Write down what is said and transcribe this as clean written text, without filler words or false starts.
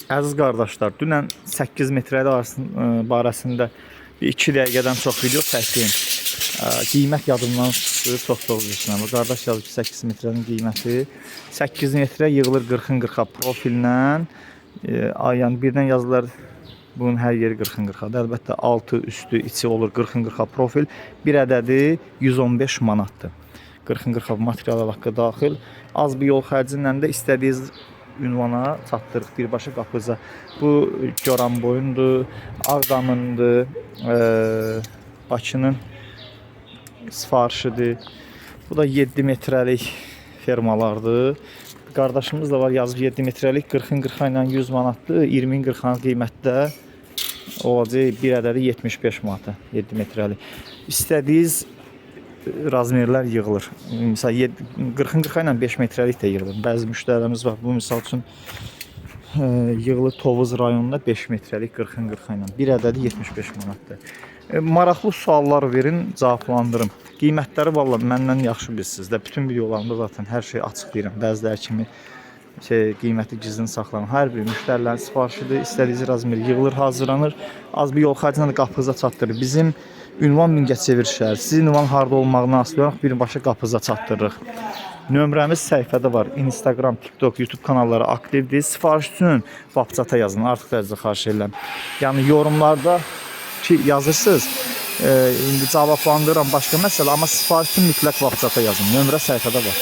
Əziz qardaşlar, dünən 8 metrəli barəsində 2 dəqiqədən çox video çəkdim. Qiymət yadımdan çıxdı, çox üzrə. Qardaş yazıb ki, 8 metrənin qiyməti 8 metrə yığılır 40-ın 40-a profillə. Yəni birdən yazılar bunun hər yeri 40-ın 40-adır. Əlbəttə altı, üstü, içi olur 40-ın 40-a profil. Bir ədədi 115 manatdır. 40-ın 40-a material haqqı daxil. Az bir yol xərcindən də istədiyiniz ünvana çatdırıq birbaşa qapınıza. Bu Goranboyundur, Ağdamındır, Bakının sifarişidir. Bu da 7 metrəlik fermalardır. Qardaşımız da var, yazıb 7 metrəlik 40-ın 40-a ilə 100 manatdır. 20-ın 40-a qiymətdə olacaq bir ədədi 75 manata 7 metrəlik. İstədiyiniz razmerlər yığılır. Misal 40-ın 40-a ilə 5 metrəlik də yığılır. Bəzi müştərilərimiz var. Bu misal üçün yığılır Tovuz rayonunda 5 metrəlik 40-ın 40-a ilə. Bir ədədi 75 manatdır. Maraqlı suallar verin, cavablandırım. Qiymətləri vallahi məndən yaxşı bilirsiniz də. Bütün videolarımda zaten hər şeyi açıqlayıram. Bəziləri kimi qiyməti gizlin saxlanır. Hər bir müştərilərin sifarişidir. İstədiyiniz razmer yığılır, hazırlanır. Az bir yol xərcindən də qapınıza çatdırır. Bizim ünvan Mingəçevir şəhər. Sizin ünvan harda olmağına asılı olaraq birbaşa qapınıza çatdırırıq. Nömrəmiz səhifədə var. Instagram, TikTok, YouTube kanalları aktivdir. Sifariş üçün WhatsApp-a yazın. Artıq dərəcə xahiş edirəm. Yəni yorumlarda ki yazırsınız, indi cavablandırıram başqa məsələ, amma sifariş üçün mütləq WhatsApp-a yazın. Nömrə səhifədə var.